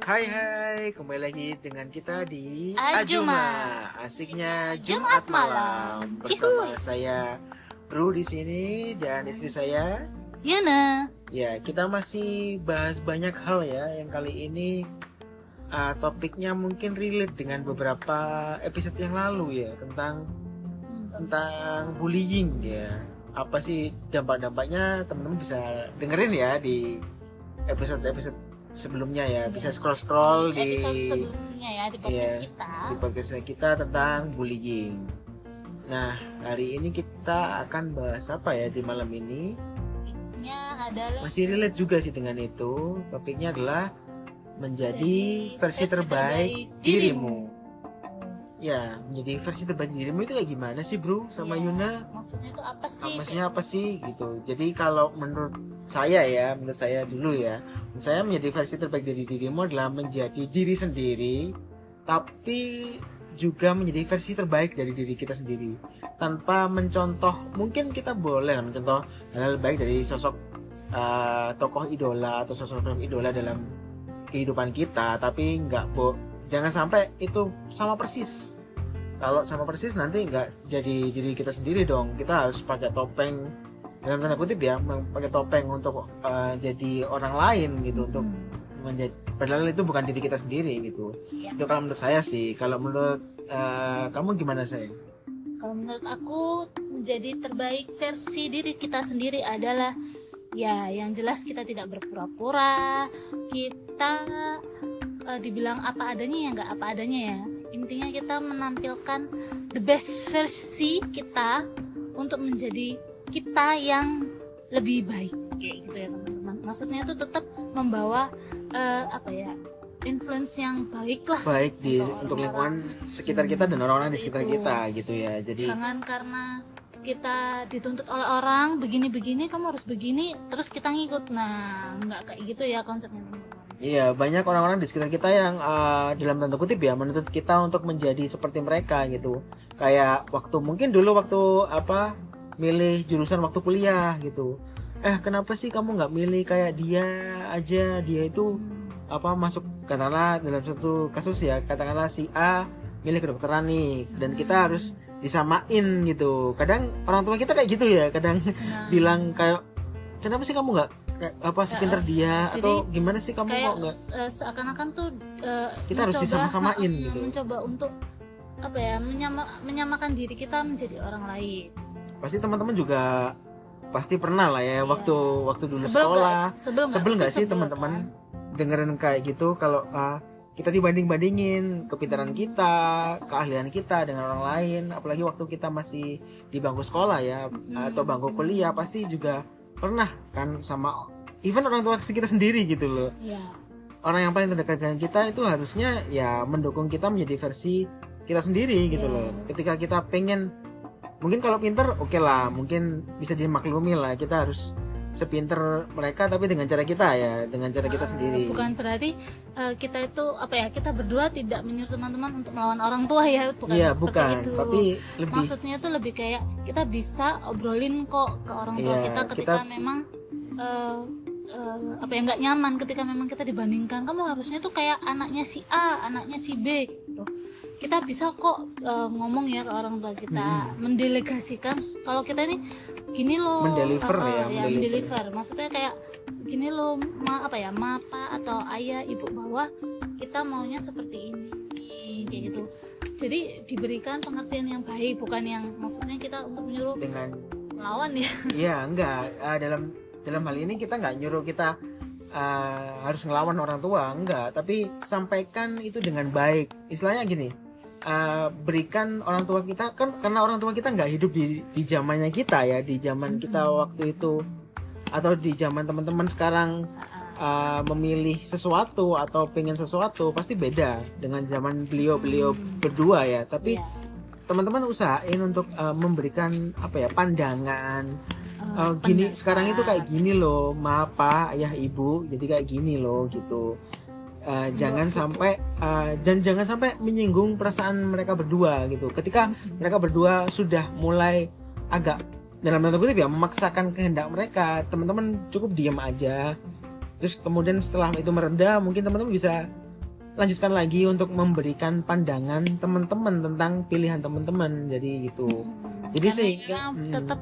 Hai, kembali lagi dengan kita di Ajuma. Asiknya Jumat Jumat malam. malam. Bersama saya Bro di sini dan istri saya. Yuna. Ya, kita masih bahas banyak hal ya. Yang kali ini topiknya mungkin relate dengan beberapa episode yang lalu ya, tentang bullying ya. Apa sih dampak-dampaknya, teman-teman bisa dengerin ya di episode-episode sebelumnya ya, bisa scroll di episode sebelumnya ya di podcast kita. Di podcast kita tentang bullying. Nah, hari ini kita akan bahas apa ya di malam ini? Topiknya adalah Masih relate juga sih dengan itu. Topiknya adalah menjadi versi terbaik dirimu. Ya, menjadi versi terbaik dirimu itu kayak gimana sih, Bro? Sama Ya, Yuna? maksudnya itu apa sih? Maksudnya apa sih gitu. Jadi kalau menurut saya dulu ya, saya menjadi versi terbaik dari dirimu adalah menjadi diri sendiri, tapi juga menjadi versi terbaik dari diri kita sendiri, tanpa mencontoh. Mungkin kita boleh mencontoh hal-hal baik dari sosok tokoh idola atau sosok idola dalam kehidupan kita, tapi jangan sampai itu sama persis. Kalau sama persis nanti nggak jadi diri kita sendiri dong. Kita harus pakai topeng, dalam tanda kutip ya, pakai topeng untuk jadi orang lain gitu, untuk menjadi, padahal itu bukan diri kita sendiri gitu. Ya. Itu kalau menurut saya sih. Kalau menurut kamu gimana, sayang? Kalau menurut aku menjadi terbaik versi diri kita sendiri adalah ya yang jelas kita tidak berpura-pura, kita dibilang apa adanya ya nggak apa adanya ya. Intinya kita menampilkan the best versi kita untuk menjadi kita yang lebih baik kayak gitu ya teman-teman. Maksudnya itu tetap membawa influence yang baik lah, Baik untuk lingkungan sekitar kita dan orang-orang di sekitar Itu. kita gitu ya. Jadi Jangan karena kita dituntut oleh orang begini-begini kamu harus begini terus kita ngikut. Nah nggak kayak gitu ya konsepnya teman-teman. iya, banyak orang-orang di sekitar kita yang dalam tanda kutip ya menuntut kita untuk menjadi seperti mereka gitu. Kayak mungkin dulu waktu milih jurusan waktu kuliah gitu. Kenapa sih kamu nggak milih kayak dia aja? Dia itu masuk, katakanlah dalam satu kasus ya, katakanlah si A milih kedokteran nih, dan kita harus disamain gitu. Kadang orang tua kita kayak gitu ya, kadang bilang kayak, kenapa sih kamu nggak sepinter dia, jadi atau gimana sih kamu kayak kok nggak, seakan-akan tuh kita harus disama-samain gitu. mencoba untuk menyamakan diri kita menjadi orang lain. Pasti teman-teman juga pasti pernah lah ya, waktu dulu Sebel sekolah, sebel nggak sih sebel, teman-teman kan? dengerin kayak gitu, kalau kita dibanding-bandingin kepintaran kita, keahlian kita dengan orang lain, apalagi waktu kita masih di bangku sekolah ya, atau bangku kuliah, pasti juga pernah kan sama even orang tua kita sendiri gitu loh. Ya. Orang yang paling terdekat dengan kita itu harusnya ya mendukung kita menjadi versi kita sendiri gitu loh. Ketika kita pengen, mungkin kalau pinter oke lah, mungkin bisa dimaklumi lah, kita harus sepinter mereka tapi dengan cara kita ya, dengan cara kita sendiri. Bukan berarti kita itu kita berdua tidak menyuruh teman-teman untuk melawan orang tua ya, bukan Iya, seperti bukan, itu. tapi lebih Maksudnya itu lebih kayak kita bisa obrolin kok ke orang tua Iya, kita ketika memang nggak nyaman, ketika memang kita dibandingkan, kamu harusnya tuh kayak anaknya si A, anaknya si B gitu. Kita bisa kok ngomong ya ke orang tua kita, mendelegasikan kalau kita ini gini loh, mendeliver. Maksudnya kayak gini loh, ma atau ayah, ibu, bahwa kita maunya seperti ini kayak gitu. Jadi diberikan pengertian yang baik, bukan yang maksudnya kita untuk menyuruh dengan melawan ya. Iya, enggak. Dalam hal ini kita enggak nyuruh kita harus ngelawan orang tua, enggak. Tapi sampaikan itu dengan baik. Istilahnya gini, berikan orang tua kita, kan karena orang tua kita enggak hidup di zamannya kita ya, di zaman kita waktu itu, atau di zaman teman-teman sekarang memilih sesuatu atau pengen sesuatu pasti beda dengan zaman beliau berdua ya. Tapi teman-teman usahain untuk memberikan pandangan, gini sekarang itu kayak gini loh, ma, pa, ayah, ibu, jadi kayak gini loh gitu. Jangan sampai menyinggung perasaan mereka berdua gitu. Ketika mereka berdua sudah mulai agak dalam tanda kutip ya memaksakan kehendak mereka, teman-teman cukup diam aja. Terus kemudian setelah itu mereda, mungkin teman-teman bisa lanjutkan lagi untuk memberikan pandangan teman-teman tentang pilihan teman-teman. Jadi gitu. Jadi Karena sih memang tetap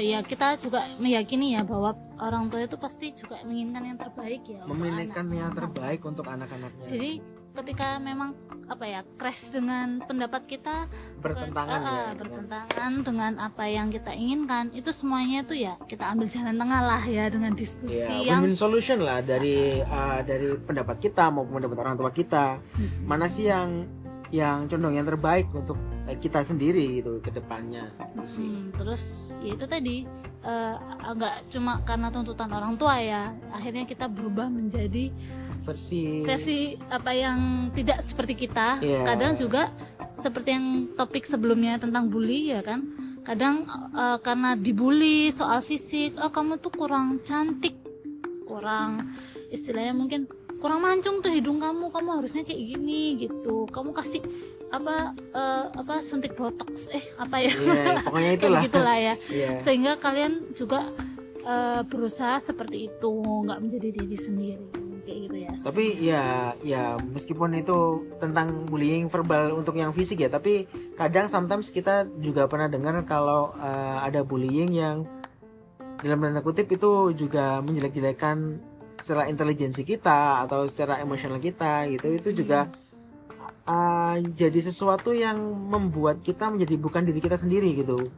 ya kita juga meyakini ya bahwa orang tua itu pasti juga menginginkan yang terbaik ya untuk menginginkan anak. yang terbaik untuk anak-anaknya. Jadi ketika memang crash dengan pendapat kita, Bertentangan ya. bertentangan dengan apa yang kita inginkan, itu semuanya itu ya kita ambil jalan tengah lah ya dengan diskusi Ya, yang win-win solution lah dari pendapat kita maupun pendapat orang tua kita. Mana sih yang condong yang terbaik untuk kita sendiri gitu ke depannya. Gitu sih. Terus ya itu tadi agak cuma karena tuntutan orang tua ya, akhirnya kita berubah menjadi versi apa yang tidak seperti kita. Iya. Kadang juga seperti yang topik sebelumnya tentang bully ya kan, kadang karena dibully soal fisik, kamu tuh kurang cantik, kurang istilahnya mungkin kurang mancung tuh hidung kamu harusnya kayak gini gitu, kamu kasih suntik botox apa ya, pokoknya kayak itulah. gitulah ya. Iya. Sehingga kalian juga berusaha seperti itu, nggak menjadi diri sendiri kayak gitu ya. Tapi ya meskipun itu tentang bullying verbal untuk yang fisik ya, tapi kadang sometimes kita juga pernah dengar kalau ada bullying yang dalam tanda kutip itu juga menjelek-jelekan secara intelijensi kita atau secara emosional kita gitu. Itu juga jadi sesuatu yang membuat kita menjadi bukan diri kita sendiri gitu.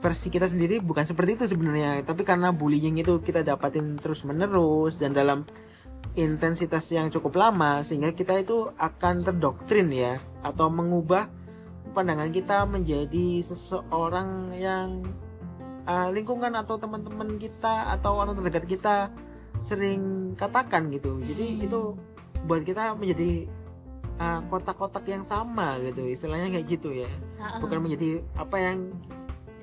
Versi kita sendiri bukan seperti itu sebenarnya, tapi karena bullying itu kita dapatin terus menerus dan dalam intensitas yang cukup lama, sehingga kita itu akan terdoktrin ya, atau mengubah pandangan kita menjadi seseorang yang lingkungan atau teman-teman kita atau orang terdekat kita sering katakan gitu. Jadi itu buat kita menjadi kotak-kotak yang sama gitu, istilahnya kayak gitu ya. Bukan menjadi apa yang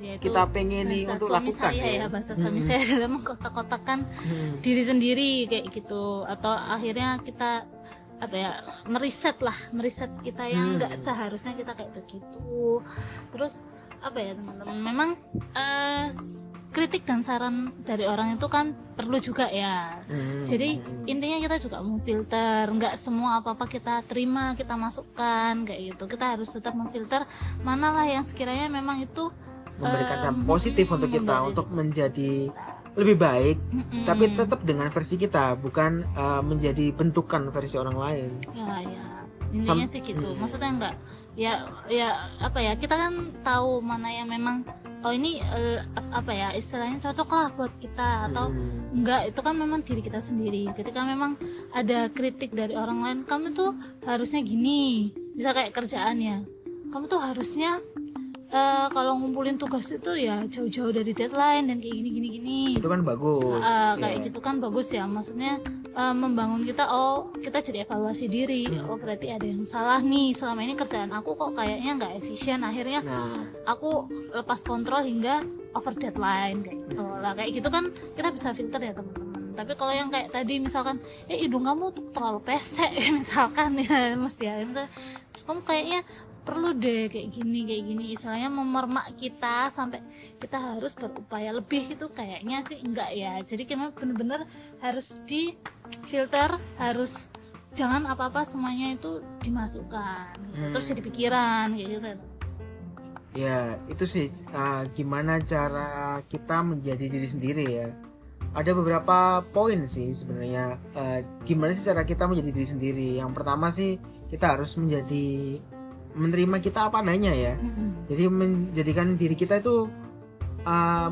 Yaitu kita pengen nih untuk lakukan saya, bahasa suami saya adalah mengkotak-kotakan diri sendiri kayak gitu, atau akhirnya kita meriset kita yang nggak seharusnya kita kayak begitu. Terus teman-teman, memang kritik dan saran dari orang itu kan perlu juga ya. Jadi intinya kita juga memfilter, nggak semua apa-apa kita terima, kita masukkan kayak gitu. Kita harus tetap memfilter manalah yang sekiranya memang itu memberikan dampak positif untuk kita untuk menjadi lebih baik, tapi tetap dengan versi kita, bukan menjadi bentukan versi orang lain. Ya intinya sih gitu. Maksudnya enggak kita kan tahu mana yang memang ini istilahnya cocok lah buat kita atau enggak, itu kan memang diri kita sendiri. Ketika memang ada kritik dari orang lain, kamu tuh harusnya gini, bisa kayak kerjaannya, kamu tuh harusnya kalau ngumpulin tugas itu ya jauh-jauh dari deadline dan kayak gini. Itu kan bagus. Kayak gitu kan bagus ya. Maksudnya membangun kita, kita jadi evaluasi diri. Berarti ada yang salah nih. Selama ini kerjaan aku kok kayaknya nggak efisien. Akhirnya aku lepas kontrol hingga over deadline kayak gitu. Lah kayak gitu kan kita bisa filter ya teman-teman. Tapi kalau yang kayak tadi misalkan, hidung kamu tuh terlalu pesek misalkan ya Mas ya. Misalkan, terus kamu kayaknya perlu deh kayak gini, istilahnya memermak kita sampai kita harus berupaya lebih, itu kayaknya sih enggak ya. Jadi kita bener-bener harus di filter, harus jangan apa-apa semuanya itu dimasukkan gitu. Terus jadi pikiran kayak gitu. Ya itu sih gimana cara kita menjadi diri sendiri ya. Ada beberapa poin sih sebenarnya, gimana sih cara kita menjadi diri sendiri. Yang pertama sih kita harus menerima kita apa adanya ya. Jadi menjadikan diri kita itu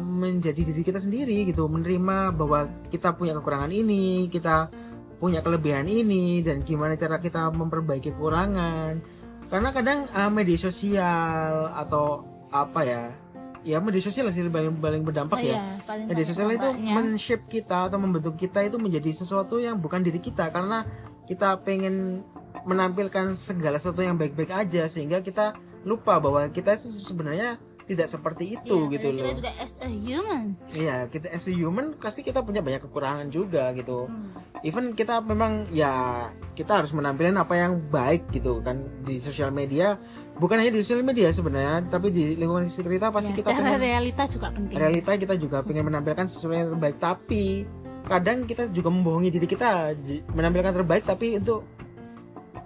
menjadi diri kita sendiri gitu, menerima bahwa kita punya kekurangan ini, kita punya kelebihan ini, dan gimana cara kita memperbaiki kekurangan. Karena kadang media sosial atau media sosial sih paling berdampak ya. Media sosial itu men-shape kita atau membentuk kita itu menjadi sesuatu yang bukan diri kita, karena kita pengen menampilkan segala sesuatu yang baik-baik aja, sehingga kita lupa bahwa kita sebenarnya tidak seperti itu gitu loh. Kita juga as a human. Iya, kita as a human pasti kita punya banyak kekurangan juga gitu. Even kita memang ya kita harus menampilkan apa yang baik gitu kan di sosial media. Bukan hanya di sosial media sebenarnya, tapi di lingkungan sekitar kita pasti kita pengen, realita juga penting. Realita kita juga pengen menampilkan sesuatu yang terbaik, tapi kadang kita juga membohongi diri kita, menampilkan terbaik tapi untuk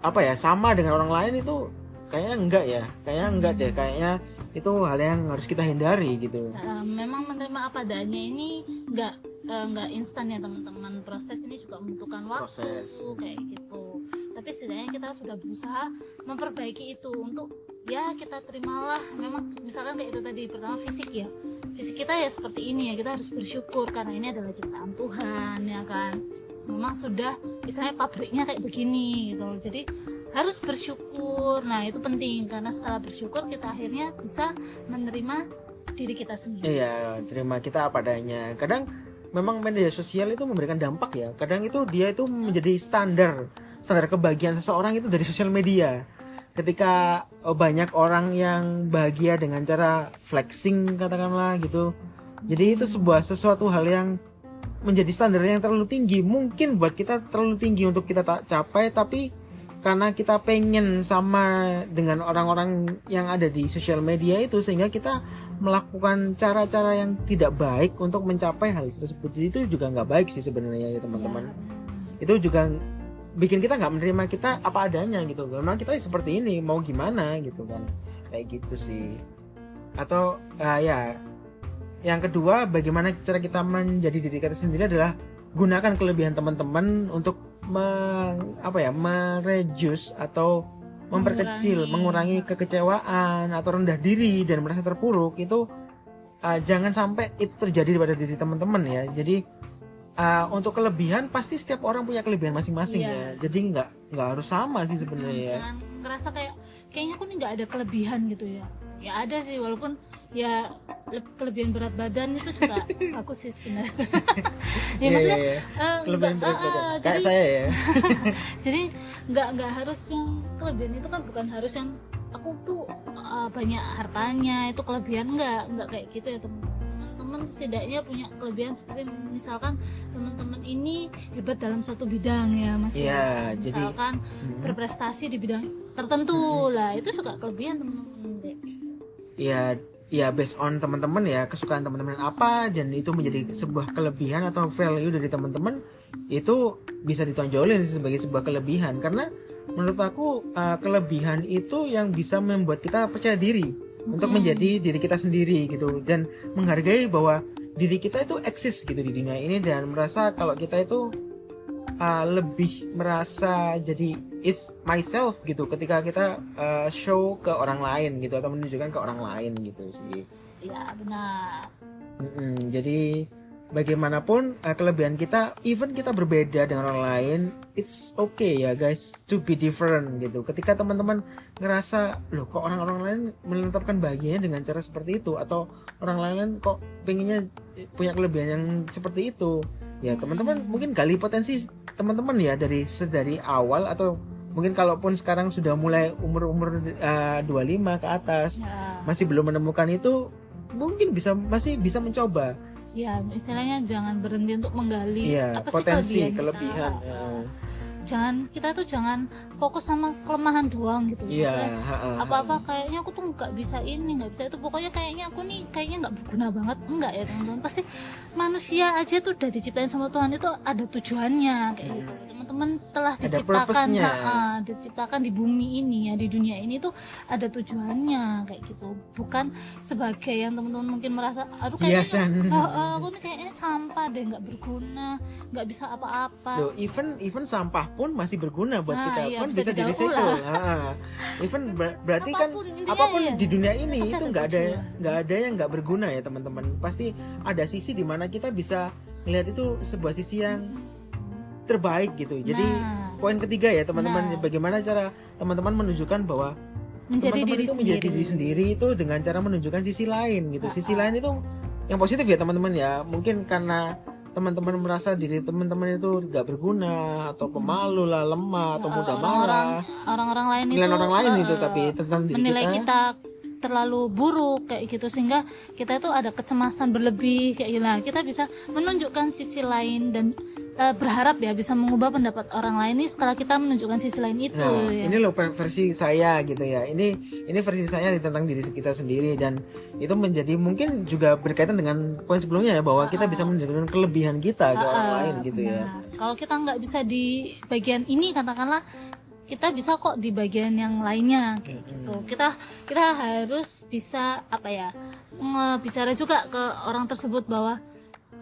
apa ya, sama dengan orang lain itu kayaknya enggak ya, kayaknya enggak deh, kayaknya itu hal yang harus kita hindari gitu. Memang menerima apa adanya ini nggak instan ya teman-teman, proses ini juga membutuhkan waktu kayak gitu. Tapi setidaknya kita sudah berusaha memperbaiki itu untuk ya kita terimalah. Memang misalkan kayak itu tadi, pertama fisik ya, fisik kita ya seperti ini ya, kita harus bersyukur karena ini adalah ciptaan Tuhan ya kan. Memang sudah misalnya pabriknya kayak begini gitu, jadi harus bersyukur. Nah itu penting, karena setelah bersyukur kita akhirnya bisa menerima diri kita sendiri. Iya, terima kita apa adanya. Kadang memang media sosial itu memberikan dampak ya, kadang itu dia itu menjadi standar kebahagiaan seseorang itu dari sosial media. Ketika banyak orang yang bahagia dengan cara flexing katakanlah gitu, jadi itu sesuatu hal yang menjadi standar yang terlalu tinggi. Mungkin buat kita terlalu tinggi untuk kita tak capai, tapi karena kita pengen sama dengan orang-orang yang ada di sosial media itu, sehingga kita melakukan cara-cara yang tidak baik untuk mencapai hal tersebut. Jadi itu juga nggak baik sih sebenarnya ya teman-teman. Itu juga bikin kita nggak menerima kita apa adanya gitu. Memang kita seperti ini, mau gimana gitu kan, kayak gitu sih. Atau ya yang kedua, bagaimana cara kita menjadi diri kita sendiri adalah gunakan kelebihan teman-teman untuk mereduce atau memperkecil, mengurangi kekecewaan atau rendah diri dan merasa terpuruk. Itu jangan sampai itu terjadi pada diri teman-teman ya. Jadi untuk kelebihan pasti setiap orang punya kelebihan masing-masing ya. Jadi nggak harus sama sih sebenarnya. Jangan ngerasa kayaknya aku nih nggak ada kelebihan gitu ya. Ya ada sih, walaupun ya kelebihan berat badan itu juga bagus sih sebenarnya. Ya maksudnya kelebihan berat badan kayak saya ya. Jadi nggak harus yang kelebihan itu kan, bukan harus yang aku tuh banyak hartanya itu kelebihan, nggak kayak gitu ya teman-teman. Setidaknya punya kelebihan seperti misalkan teman-teman ini hebat dalam satu bidang ya Mas ya. Misalkan berprestasi di bidang tertentu lah, itu juga kelebihan teman-teman. Ya based on teman-teman ya, kesukaan teman-teman apa, dan itu menjadi sebuah kelebihan atau value dari teman-teman, itu bisa ditonjolin sebagai sebuah kelebihan. Karena menurut aku kelebihan itu yang bisa membuat kita percaya diri untuk menjadi diri kita sendiri gitu, dan menghargai bahwa diri kita itu eksis gitu di dunia ini, dan merasa kalau kita itu lebih merasa jadi it's myself gitu ketika kita show ke orang lain gitu, atau menunjukkan ke orang lain gitu sih. Ya benar. Jadi bagaimanapun kelebihan kita, even kita berbeda dengan orang lain, it's okay ya guys to be different gitu. Ketika teman-teman ngerasa loh kok orang-orang lain menetapkan bahagianya dengan cara seperti itu, atau orang lain kok pengennya punya kelebihan yang seperti itu, ya teman-teman mungkin gali potensi teman-teman ya dari awal, atau mungkin kalaupun sekarang sudah mulai umur 25 ke atas masih belum menemukan itu, mungkin masih bisa mencoba. Ya istilahnya jangan berhenti untuk menggali potensi kelebihan. Kita tuh jangan fokus sama kelemahan doang gitu. Apa-apa kayaknya aku tuh nggak bisa ini, nggak bisa itu, pokoknya kayaknya aku nih kayaknya nggak berguna banget. Enggak ya teman-teman, pasti manusia aja tuh udah diciptain sama Tuhan itu ada tujuannya kayak gitu. Teman-teman telah diciptakan di bumi ini ya, di dunia ini tuh ada tujuannya kayak gitu, bukan sebagai yang teman-teman mungkin merasa aduh kayaknya aku nih kayaknya sampah deh, nggak berguna, nggak bisa apa-apa. Loh, even sampah pun masih berguna buat kita, kan bisa di recycle. Even berarti apapun di dunia ini itu nggak ada yang nggak berguna ya teman-teman. Pasti ada sisi di mana kita bisa melihat itu sebuah sisi yang terbaik gitu. Jadi poin ketiga ya teman-teman, bagaimana cara teman-teman menunjukkan bahwa menjadi diri sendiri itu dengan cara menunjukkan sisi lain gitu. Sisi lain itu yang positif ya teman-teman ya. Mungkin karena teman-teman merasa diri teman-teman itu gak berguna, atau pemalu lah, lemah, atau mudah marah. Orang-orang lain itu tapi tentang diri menilai kita terlalu buruk kayak gitu, sehingga kita itu ada kecemasan berlebih kayak gitu. Kita bisa menunjukkan sisi lain dan berharap ya bisa mengubah pendapat orang lain ini setelah kita menunjukkan sisi lain itu. Ini loh versi saya gitu ya. Ini versi saya tentang diri kita sendiri, dan itu menjadi mungkin juga berkaitan dengan poin sebelumnya ya, bahwa kita bisa menunjukkan kelebihan kita ke orang lain gitu ya. Kalau kita nggak bisa di bagian ini katakanlah, kita bisa kok di bagian yang lainnya gitu. Kita harus bisa bicara juga ke orang tersebut bahwa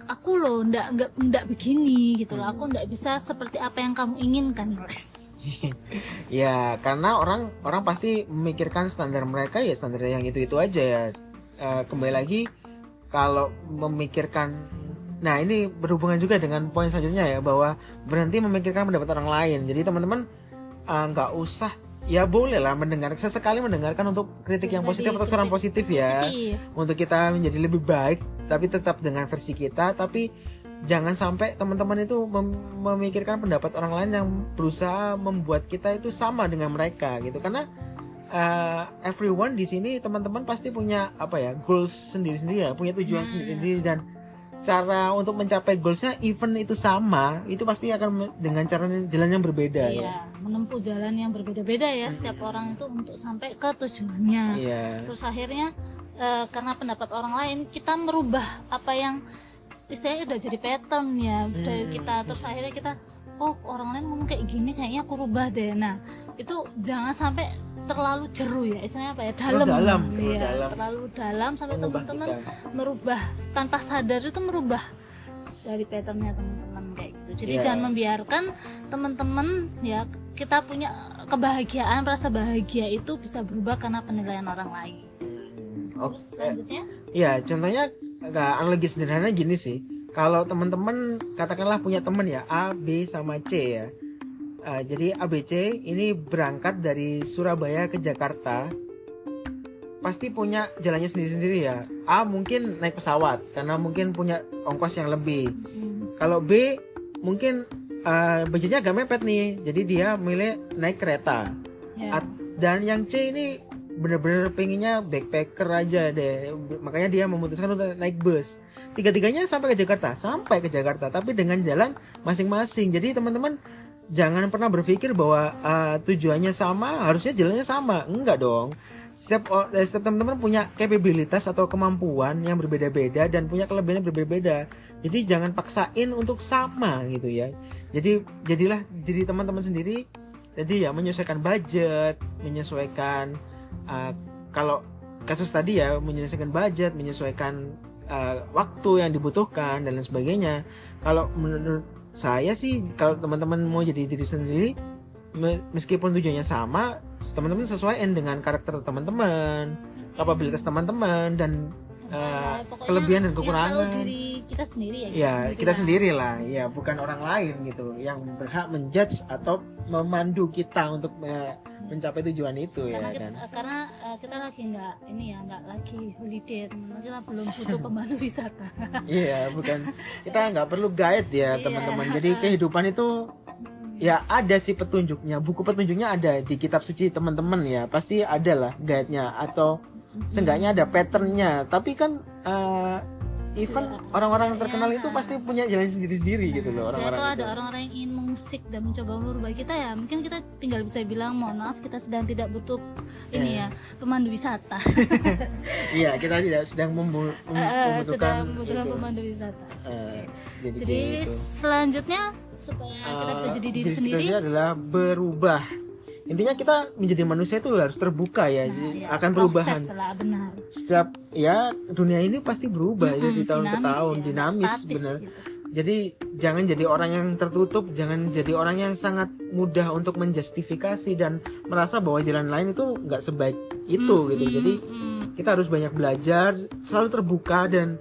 aku loh ndak begini gitu loh, aku ndak bisa seperti apa yang kamu inginkan. Ya karena orang pasti memikirkan standar mereka ya standar yang itu aja ya. Kembali lagi kalau memikirkan, nah ini berhubungan juga dengan poin selanjutnya ya, bahwa berhenti memikirkan pendapat orang lain. Jadi teman-teman nggak usah, ya boleh lah sesekali mendengarkan untuk kritik yang positif atau saran positif ya, untuk kita menjadi lebih baik, tapi tetap dengan versi kita. Tapi jangan sampai teman-teman itu memikirkan pendapat orang lain yang berusaha membuat kita itu sama dengan mereka gitu. Karena everyone di sini teman-teman pasti punya goals sendiri-sendiri ya, punya tujuan sendiri-sendiri, dan cara untuk mencapai goalsnya even itu sama, itu pasti akan dengan jalan yang berbeda. Iya, menempuh jalan yang berbeda-beda ya setiap orang itu untuk sampai ke tujuannya. Terus akhirnya karena pendapat orang lain kita merubah apa yang istilahnya udah jadi pattern ya dari kita. Terus akhirnya kita, orang lain ngomong kayak gini, kayaknya aku rubah deh. Nah itu jangan sampai terlalu jeru ya, istilahnya terlalu dalam sampai teman-teman merubah tanpa sadar, itu merubah dari patternnya teman-teman kayak gitu. Jadi jangan membiarkan teman-teman ya, kita punya kebahagiaan, rasa bahagia itu bisa berubah karena penilaian orang lain. Terus selanjutnya contohnya analogi sederhana gini sih, kalau teman-teman katakanlah punya teman ya A, B sama C ya. Jadi ABC ini berangkat dari Surabaya ke Jakarta, pasti punya jalannya sendiri-sendiri ya. A mungkin naik pesawat karena mungkin punya ongkos yang lebih. Kalau B mungkin budgetnya agak mepet nih, jadi dia milih naik kereta. Dan yang C ini bener-bener pengennya backpacker aja deh, makanya dia memutuskan untuk naik bus. Tiga-tiganya sampai ke Jakarta, tapi dengan jalan masing-masing. Jadi teman-teman jangan pernah berpikir bahwa tujuannya sama, harusnya jalannya sama. Enggak dong. Setiap teman-teman punya kapabilitas atau kemampuan yang berbeda-beda dan punya kelebihan yang berbeda-beda. Jadi jangan paksain untuk sama gitu ya. Jadi jadilah diri teman-teman sendiri. Jadi ya menyesuaikan budget, menyesuaikan kalau kasus tadi ya, menyesuaikan budget, menyesuaikan waktu yang dibutuhkan dan lain sebagainya. Kalau menurut saya sih, kalau teman-teman mau jadi diri sendiri, meskipun tujuannya sama, teman-teman sesuaikan dengan karakter teman-teman, kapabilitas teman-teman, dan kelebihan dan kekurangan. Tahu diri kita sendiri ya. Kita sendiri lah, ya bukan orang lain gitu yang berhak menjudge atau memandu kita untuk mencapai tujuan itu. Karena kita lagi nggak lagi holiday, kita belum butuh pemandu wisata. Bukan, kita nggak perlu guide ya teman-teman. Jadi kehidupan itu ya ada sih petunjuknya, buku petunjuknya ada di kitab suci teman-teman ya, pasti ada lah guide-nya atau seenggaknya ada patternnya. Tapi kan even orang-orang terkenal itu pasti punya jalan sendiri-sendiri gitu loh. Orang-orang itu ada orang-orang yang ingin mengusik dan mencoba merubah kita ya, mungkin kita tinggal bisa bilang mohon maaf, kita sedang tidak butuh pemandu wisata. Kita tidak sedang membutuhkan pemandu wisata. Jadi selanjutnya supaya kita bisa jadi diri sendiri adalah berubah. Intinya kita menjadi manusia itu harus terbuka ya, akan perubahan. Benar. Setiap dunia ini pasti berubah dari tahun ke tahun, dinamis benar. Gitu. Jadi jangan jadi orang yang tertutup, jangan jadi orang yang sangat mudah untuk menjustifikasi dan merasa bahwa jalan lain itu nggak sebaik itu gitu. Jadi kita harus banyak belajar, selalu terbuka dan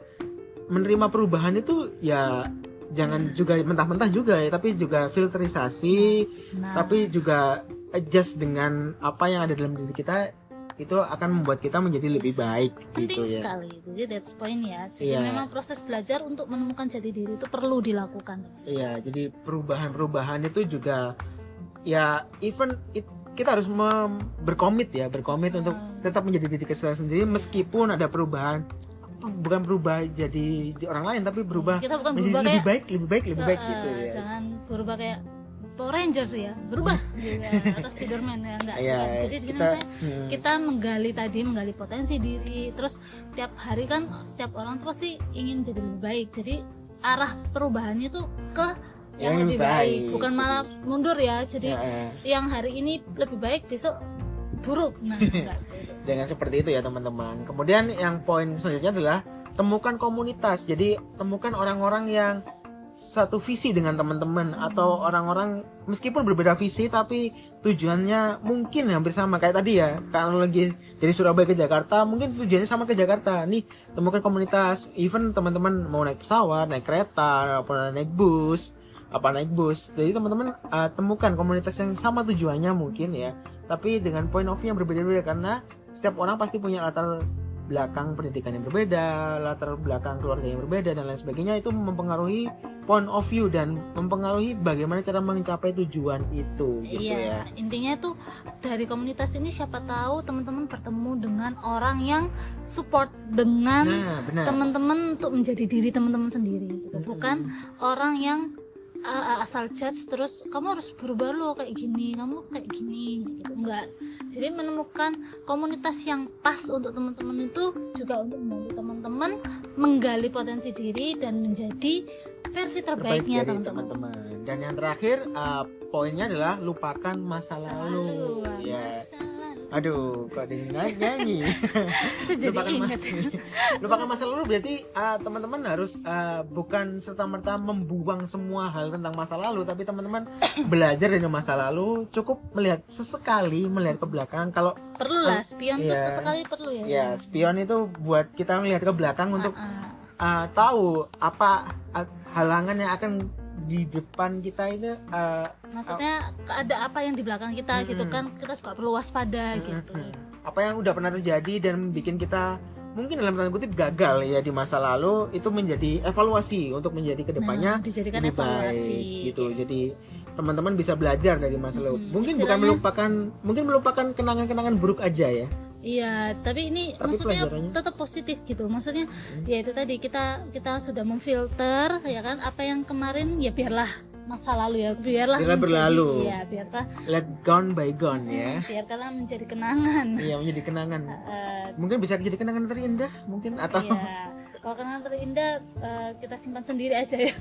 menerima perubahan itu ya. Jangan juga mentah-mentah juga ya, tapi juga filterisasi, tapi juga adjust dengan apa yang ada dalam diri kita, itu akan membuat kita menjadi lebih baik. Penting gitu ya. Sekali, jadi that's point ya. Jadi memang proses belajar untuk menemukan jati diri itu perlu dilakukan. Iya, jadi perubahan itu juga ya kita harus berkomit untuk tetap menjadi diri kita sendiri meskipun ada perubahan. Bukan berubah jadi orang lain, tapi berubah menjadi lebih baik gitu ya. Jangan berubah kayak Power Rangers ya, berubah atau Spiderman ya, enggak. Jadi di sini kita menggali potensi diri, terus tiap hari kan setiap orang tuh pasti ingin jadi lebih baik. Jadi arah perubahannya tuh ke yang lebih baik. Bukan malah mundur ya. Jadi yang hari ini lebih baik, besok buruk. Nah, enggak seperti itu. Jangan seperti itu ya teman-teman. Kemudian yang poin selanjutnya adalah temukan komunitas. Jadi temukan orang-orang yang satu visi dengan teman-teman, atau orang-orang meskipun berbeda visi tapi tujuannya mungkin hampir sama. Kayak tadi ya, kalau lagi dari Surabaya ke Jakarta mungkin tujuannya sama ke Jakarta. Nih, temukan komunitas. Even teman-teman mau naik pesawat, naik kereta, apa naik bus. Jadi teman-teman temukan komunitas yang sama tujuannya mungkin ya, tapi dengan point of view yang berbeda-beda, karena setiap orang pasti punya latar belakang pendidikan yang berbeda, latar belakang keluarga yang berbeda dan lain sebagainya. Itu mempengaruhi point of view dan mempengaruhi bagaimana cara mencapai tujuan itu gitu ya. Intinya tuh dari komunitas ini siapa tahu teman-teman bertemu dengan orang yang support dengan teman-teman untuk menjadi diri teman-teman sendiri gitu. Bukan orang yang asal judge terus kamu harus berubah lo kayak gini, kamu kayak gini gitu. Enggak. Jadi menemukan komunitas yang pas untuk teman-teman itu juga untuk membantu teman-teman menggali potensi diri dan menjadi versi terbaiknya teman-teman. Dan yang terakhir poinnya adalah lupakan masa lalu. Ya. Aduh, kok nyanyi. Lupakan masa lalu berarti teman-teman harus bukan serta-merta membuang semua hal tentang masa lalu, tapi teman-teman belajar dari masa lalu. Cukup melihat sesekali, melihat ke belakang. Kalau perlu lah, spion itu sesekali perlu ya. Ya, spion itu buat kita melihat ke belakang untuk tahu apa halangan yang akan di depan kita itu. Maksudnya ada apa yang di belakang kita gitu kan, kita suka perlu waspada gitu. Apa yang udah pernah terjadi dan bikin kita mungkin dalam tanda kutip gagal ya di masa lalu, itu menjadi evaluasi untuk menjadi kedepannya dijadikan lebih evaluasi baik, gitu. Jadi teman-teman bisa belajar dari masa lalu. Mungkin bukan melupakan kenangan-kenangan buruk aja ya. Iya, tapi ini maksudnya tetap positif gitu. Maksudnya ya itu tadi kita sudah memfilter ya kan, apa yang kemarin ya biarlah masa lalu ya, biarlah berlalu. Ya, biarlah let gone by gone ya. Biarkanlah menjadi kenangan. Iya, menjadi kenangan. Mungkin bisa jadi kenangan terindah mungkin, atau kalau kenangan terindah kita simpan sendiri aja ya.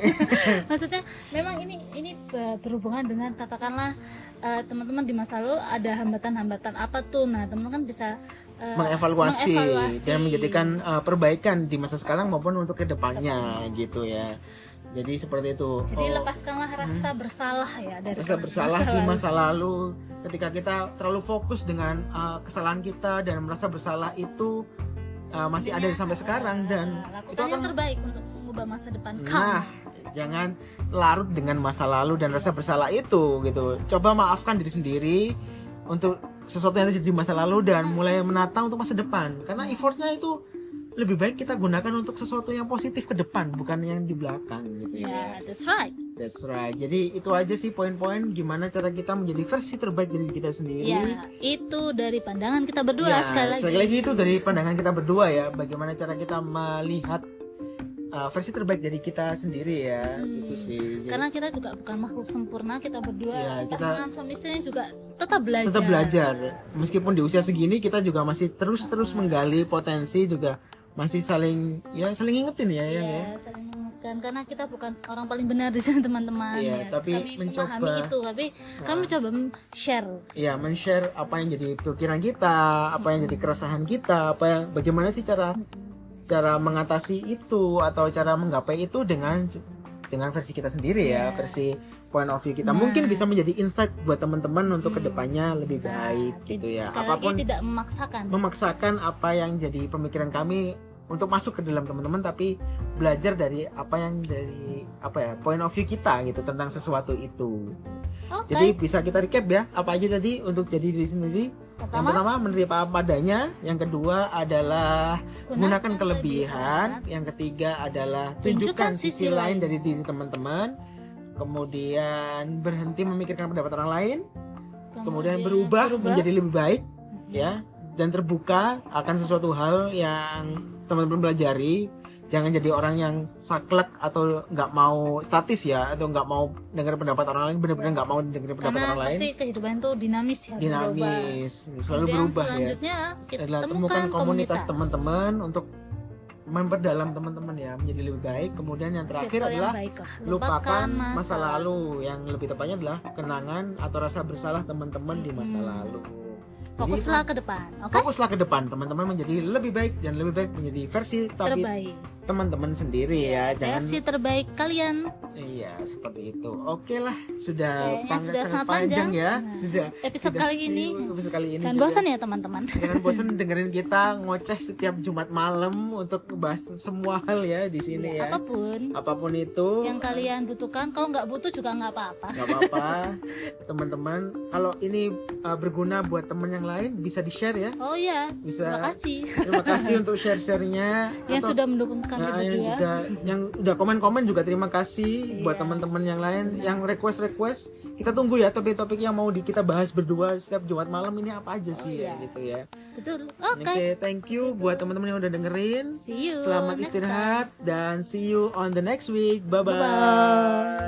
Maksudnya memang ini berhubungan dengan katakanlah teman-teman di masa lalu ada hambatan-hambatan apa tuh. Nah, teman-teman kan bisa mengevaluasi dan menjadikan perbaikan di masa sekarang maupun untuk kedepannya gitu ya. Jadi seperti itu. Jadi lepaskanlah rasa bersalah ya dari rasa bersalah di masa lalu. Ketika kita terlalu fokus dengan kesalahan kita dan merasa bersalah itu masih ada sampai sekarang, dan itu yang terbaik untuk mengubah masa depan kamu. Nah, jangan larut dengan masa lalu dan rasa bersalah itu gitu. Coba maafkan diri sendiri untuk sesuatu yang terjadi di masa lalu dan mulai menata untuk masa depan. Karena effortnya itu lebih baik kita gunakan untuk sesuatu yang positif ke depan, bukan yang di belakang gitu ya. That's right. Jadi itu aja sih poin-poin gimana cara kita menjadi versi terbaik dari kita sendiri. Ya, itu dari pandangan kita berdua sekali lagi itu dari pandangan kita berdua ya. Bagaimana cara kita melihat versi terbaik dari kita sendiri ya. Itu sih. Karena kita juga bukan makhluk sempurna, kita berdua ya, pasangan suami istri juga tetap belajar. Tetap belajar. Meskipun di usia segini kita juga masih terus menggali potensi, juga masih saling ingetin ya. Saling mengingatkan, karena kita bukan orang paling benar di sini teman-teman. Tapi kami mencoba memahami itu, tapi kami coba share. Iya, men-share apa yang jadi pikiran kita, apa yang jadi keresahan kita, bagaimana sih cara mengatasi itu atau cara menggapai itu dengan versi kita sendiri ya, versi point of view kita. Mungkin bisa menjadi insight buat teman-teman untuk kedepannya lebih baik gitu ya. Apapun tidak memaksakan apa yang jadi pemikiran kami untuk masuk ke dalam teman-teman, tapi belajar dari point of view kita gitu tentang sesuatu itu. Jadi bisa kita recap ya, apa aja tadi untuk jadi diri sendiri. Yang pertama menerima apa adanya, yang kedua adalah gunakan kelebihan, yang ketiga adalah tunjukkan sisi lain dari diri teman-teman, kemudian berhenti memikirkan pendapat orang lain, kemudian berubah menjadi lebih baik ya, dan terbuka akan sesuatu hal yang teman-teman pelajari. Jangan jadi orang yang saklek atau nggak mau statis ya, atau nggak mau dengar pendapat orang lain, benar-benar nggak mau dengar pendapat orang lain. Karena pasti kehidupan itu dinamis ya, selalu berubah selanjutnya ya. Adalah temukan komunitas teman-teman untuk memperdalam teman-teman ya menjadi lebih baik. Kemudian yang terakhir Circle yang adalah baik lah. lupakan masa lalu, yang lebih tepatnya adalah kenangan atau rasa bersalah teman-teman di masa lalu. Jadi, Fokuslah ke depan, oke? fokuslah ke depan, teman-teman menjadi lebih baik dan lebih baik menjadi versi tapi Terbaik. teman-teman sendiri ya, jangan Versi terbaik kalian. iya seperti itu. Oke lah, sudah Kayaknya sudah sangat sangat panjang panjang. ya. Nah, Sudah episode sudah- kali ini. episode kali ini Jangan sudah- bosan ya teman-teman. Jangan bosan dengerin kita ngoceh setiap Jumat malam untuk bahas semua hal ya di sini ya. Apapun itu. Yang kalian butuhkan, kalau nggak butuh juga nggak apa-apa. Nggak apa-apa, teman-teman. Kalau ini berguna buat teman yang lain, bisa di-share ya. Oh iya, Bisa. terima kasih Terima kasih untuk share-sharenya. yang Atau- sudah mendukung kami Nah, yang berdua. juga yang udah komen-komen juga terima kasih buat Iya. teman-teman yang lain yang request kita tunggu ya topik-topik yang mau kita bahas berdua setiap Jumat malam ini apa aja sih ya iya. gitu ya. Betul. Oke, Oke. thank you buat teman-teman yang udah dengerin. See you. Selamat next istirahat dan see you on the next week. Bye time. bye. Bye-bye.